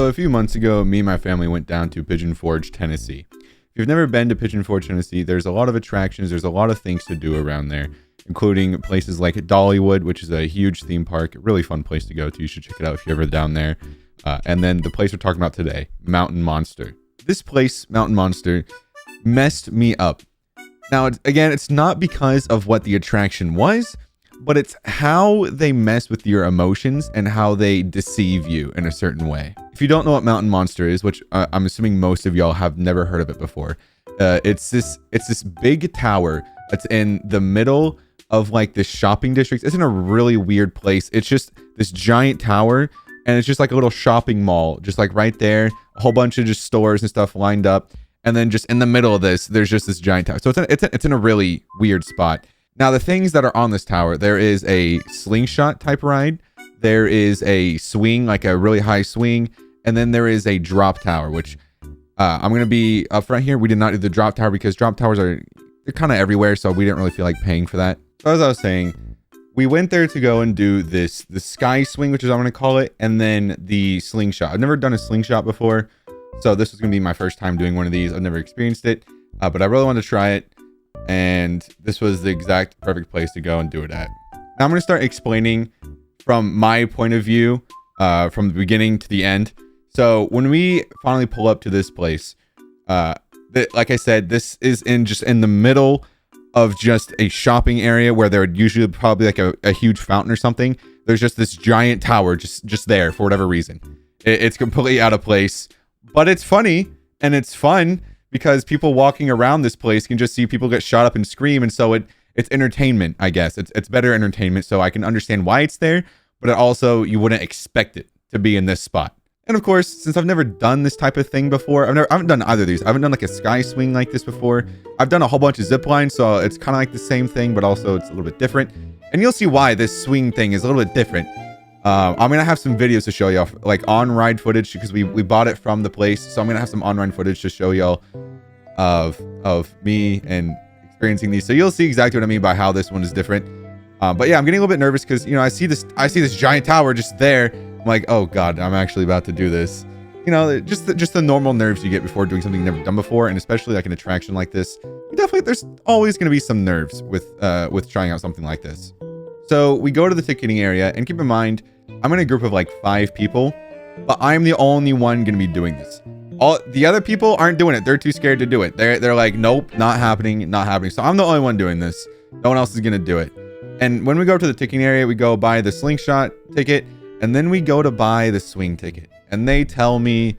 So a few months ago, me and my family went down to Pigeon Forge, Tennessee. If you've never been to Pigeon Forge, Tennessee, there's a lot of attractions. There's a lot of things to do around there, including places like Dollywood, which is a huge theme park. A really fun place to go to. You should check it out if you're ever down there. And then the place we're talking about today, Mountain Monster. This place, Mountain Monster, messed me up. Now, it's not because of what the attraction was, but it's how they mess with your emotions and how they deceive you in a certain way. If you don't know what Mountain Monster is, which I'm assuming most of y'all have never heard of it before, it's this big tower that's in the middle of like this shopping district. It's in a really weird place. It's just this giant tower, and it's just like a little shopping mall, just like right there, a whole bunch of just stores and stuff lined up, and then just in the middle of this, there's just this giant tower. So it's in a really weird spot. Now, the things that are on this tower, there is a slingshot type ride. There is a swing, like a really high swing. And then there is a drop tower, which I'm going to be upfront here. We did not do the drop tower because drop towers they're kind of everywhere. So we didn't really feel like paying for that. So as I was saying, we went there to go and do the sky swing, which is what I'm going to call it. And then the slingshot. I've never done a slingshot before. So this was going to be my first time doing one of these. I've never experienced it, but I really wanted to try it. And this was the exact perfect place to go and do it at. Now I'm going to start explaining from my point of view, from the beginning to the end. So when we finally pull up to this place, like I said, this is in the middle of just a shopping area where there would usually probably like a huge fountain or something. There's just this giant tower just there for whatever reason. It's completely out of place, but it's funny and it's fun. Because people walking around this place can just see people get shot up and scream. And so it's entertainment, I guess. It's better entertainment. So I can understand why it's there. But it also, you wouldn't expect it to be in this spot. And of course, since I've never done this type of thing before, I haven't done either of these. I haven't done like a sky swing like this before. I've done a whole bunch of zip lines. So it's kind of like the same thing, but also it's a little bit different. And you'll see why this swing thing is a little bit different. I'm going to have some videos to show y'all, like on-ride footage, because we bought it from the place. So I'm going to have some on-ride footage to show y'all of me and experiencing these. So you'll see exactly what I mean by how this one is different. But yeah, I'm getting a little bit nervous because, you know, I see this giant tower just there. I'm like, oh God, I'm actually about to do this. You know, just the normal nerves you get before doing something you've never done before. And especially like an attraction like this, there's always going to be some nerves with trying out something like this. So we go to the ticketing area, and keep in mind, I'm in a group of like 5 people, but I'm the only one going to be doing this. All the other people aren't doing it. They're too scared to do it. They're like, nope, not happening. So I'm the only one doing this. No one else is going to do it. And when we go to the ticketing area, we go buy the slingshot ticket, and then we go to buy the swing ticket. And they tell me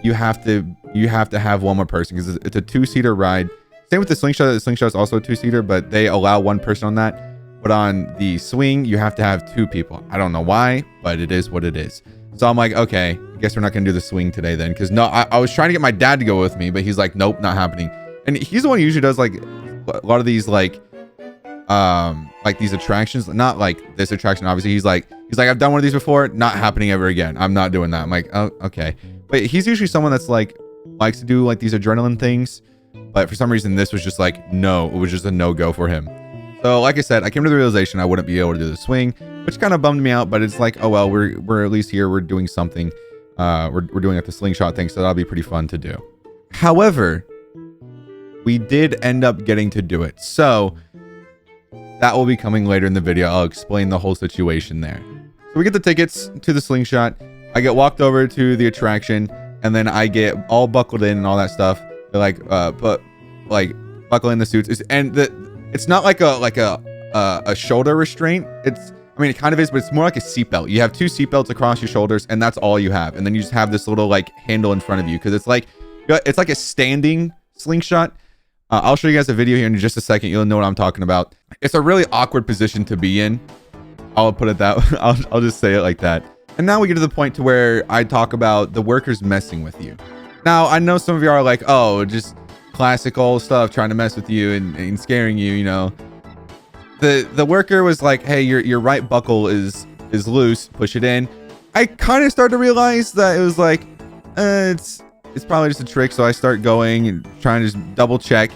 you have to have one more person because it's a 2-seater ride. Same with the slingshot. The slingshot is also a 2-seater, but they allow one person on that. But on the swing, you have to have 2 people. I don't know why, but it is what it is. So I'm like, okay, I guess we're not going to do the swing today then. Because no, I was trying to get my dad to go with me, but he's like, nope, not happening. And he's the one who usually does like a lot of these like these attractions. Not like this attraction, obviously. He's like, I've done one of these before. Not happening ever again. I'm not doing that. I'm like, oh, okay. But he's usually someone that's like, likes to do like these adrenaline things. But for some reason, this was just like, no, it was just a no-go for him. So like I said, I came to the realization I wouldn't be able to do the swing, which kind of bummed me out, but it's like, oh well, we're at least here, we're doing something. We're doing like the slingshot thing, so that'll be pretty fun to do. However, we did end up getting to do it. So that will be coming later in the video. I'll explain the whole situation there. So we get the tickets to the slingshot. I get walked over to the attraction, and then I get all buckled in and all that stuff. They're like, buckle in the suits. It's not like a shoulder restraint. I mean, it kind of is, but it's more like a seatbelt. You have 2 seatbelts across your shoulders, and that's all you have. And then you just have this little like handle in front of you because it's like a standing slingshot. I'll show you guys a video here in just a second. You'll know what I'm talking about. It's a really awkward position to be in. I'll put it that way. I'll just say it like that. And now we get to the point to where I talk about the workers messing with you. Now, I know some of you are like, oh, just classical stuff trying to mess with you and scaring you, you know. The worker was like, hey, your right buckle is loose, push it in. I kind of started to realize that it was like it's probably just a trick, so I start going and trying to just double check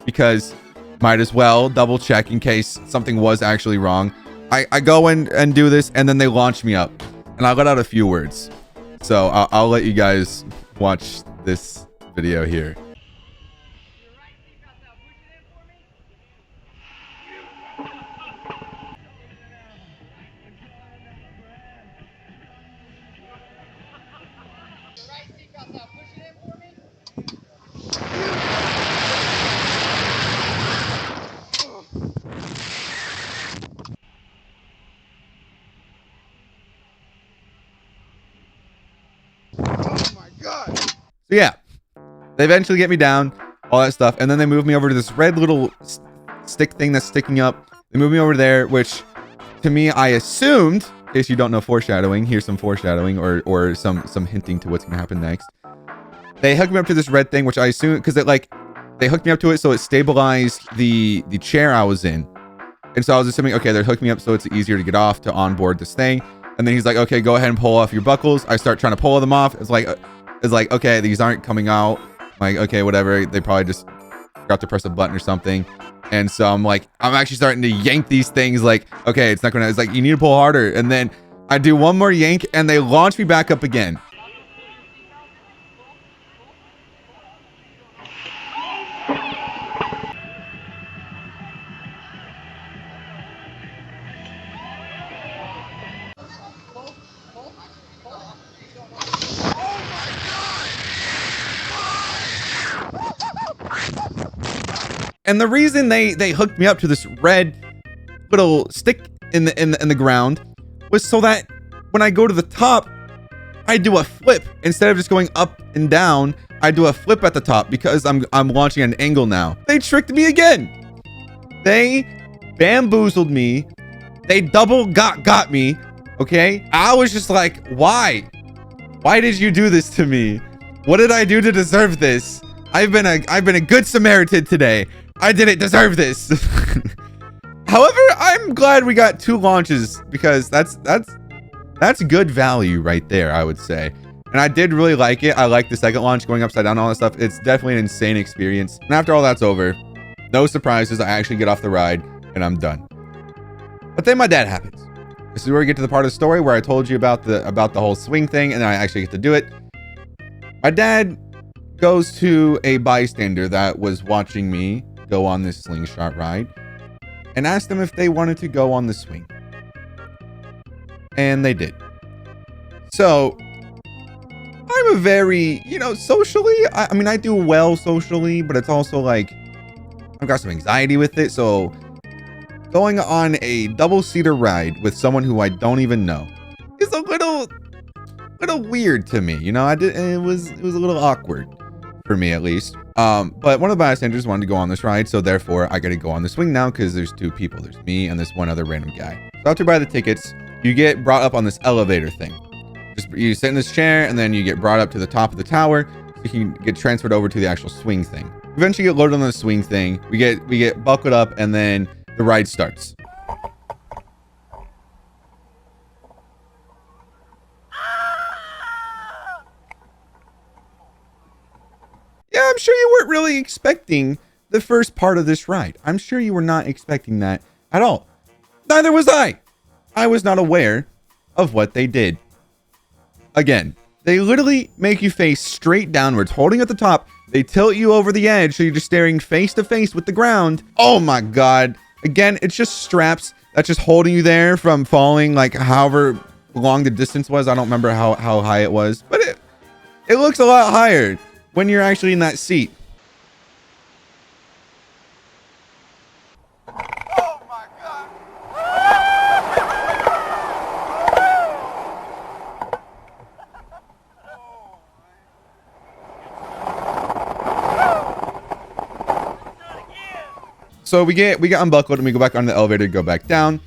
because might as well double check in case something was actually wrong. I go in and do this, and then they launch me up, and I let out a few words. So I'll let you guys watch this video here. So yeah, they eventually get me down, all that stuff, and then they move me over to this red little stick thing that's sticking up. They move me over there, which to me, I assumed, in case you don't know foreshadowing, here's some foreshadowing or some hinting to what's gonna happen next. They hooked me up to this red thing, which I assume, because they hooked me up to it so it stabilized the chair I was in. And so I was assuming, okay, they're hooking me up so it's easier to get off to onboard this thing. And then he's like, okay, go ahead and pull off your buckles. I start trying to pull them off. It's like, okay, these aren't coming out. I'm like, okay, whatever. They probably just forgot to press a button or something. And so I'm like, I'm actually starting to yank these things like, okay, it's not gonna, it's like, you need to pull harder. And then I do one more yank and they launch me back up again. And the reason they hooked me up to this red little stick in the ground was so that when I go to the top, I do a flip instead of just going up and down. I do a flip at the top because I'm launching at an angle now. They tricked me again. They bamboozled me. They double got me. Okay, I was just like, why? Why did you do this to me? What did I do to deserve this? I've been a good Samaritan today. I didn't deserve this. However, I'm glad we got 2 launches because that's good value right there, I would say. And I did really like it. I like the second launch, going upside down, all that stuff. It's definitely an insane experience. And after all that's over, no surprises. I actually get off the ride and I'm done. But then my dad happens. This is where we get to the part of the story where I told you about the whole swing thing, and then I actually get to do it. My dad goes to a bystander that was watching me go on this slingshot ride and asked them if they wanted to go on the swing. And they did. So I'm a very, socially, I mean, I do well socially, but it's also like I've got some anxiety with it. So going on a double-seater ride with someone who I don't even know is a little weird to me. It was a little awkward for me, at least. But one of the bystanders wanted to go on this ride, so therefore I got to go on the swing now because there's 2 people. There's me and this one other random guy. So after you buy the tickets, you get brought up on this elevator thing. You sit in this chair and then you get brought up to the top of the tower so you can get transferred over to the actual swing thing. Eventually get loaded on the swing thing. We get buckled up and then the ride starts. Yeah, I'm sure you weren't really expecting the first part of this ride. I'm sure you were not expecting that at all. Neither was I. I was not aware of what they did. Again, they literally make you face straight downwards, holding at the top. They tilt you over the edge, so you're just staring face to face with the ground. Oh my God. Again, it's just straps that's just holding you there from falling, like however long the distance was. I don't remember how high it was, but it looks a lot higher when you're actually in that seat. Oh my God. So we get unbuckled and we go back on the elevator to go back down.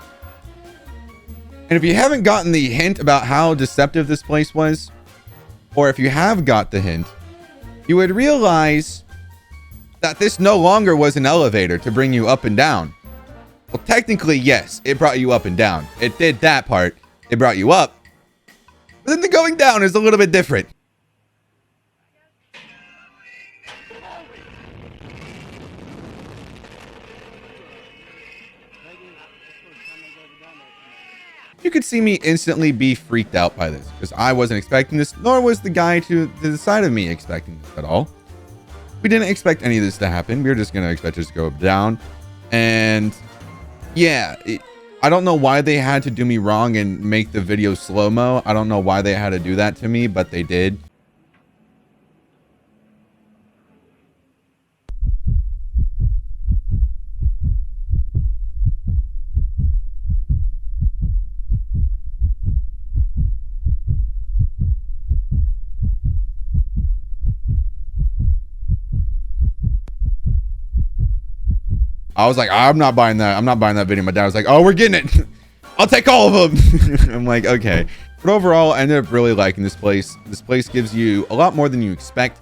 And if you haven't gotten the hint about how deceptive this place was, or if you have got the hint, you would realize that this no longer was an elevator to bring you up and down. Well, technically, yes, it brought you up and down. It did that part. It brought you up. But then the going down is a little bit different. You you could see me instantly be freaked out by this, because I wasn't expecting this, nor was the guy to the side of me expecting this at all. We didn't expect any of this to happen. We were just going to expect it to go down. And yeah, I don't know why they had to do me wrong and make the video slow-mo. I don't know why they had to do that to me, but they did. I was like, I'm not buying that. I'm not buying that video. My dad was like, oh, we're getting it. I'll take all of them. I'm like, okay. But overall, I ended up really liking this place. This place gives you a lot more than you expect,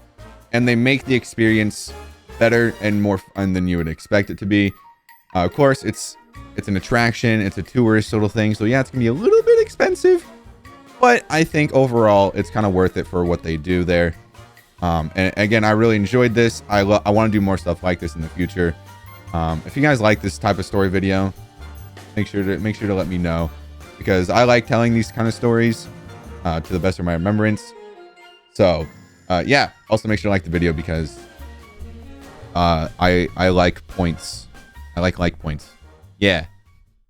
and they make the experience better and more fun than you would expect it to be. Of course, it's an attraction. It's a tourist little thing. So yeah, it's going to be a little bit expensive, but I think overall, it's kind of worth it for what they do there. And again, I really enjoyed this. I want to do more stuff like this in the future. If you guys like this type of story video, make sure to let me know, because I like telling these kind of stories to the best of my remembrance. So yeah, also make sure to like the video, because I like points. I like points. Yeah.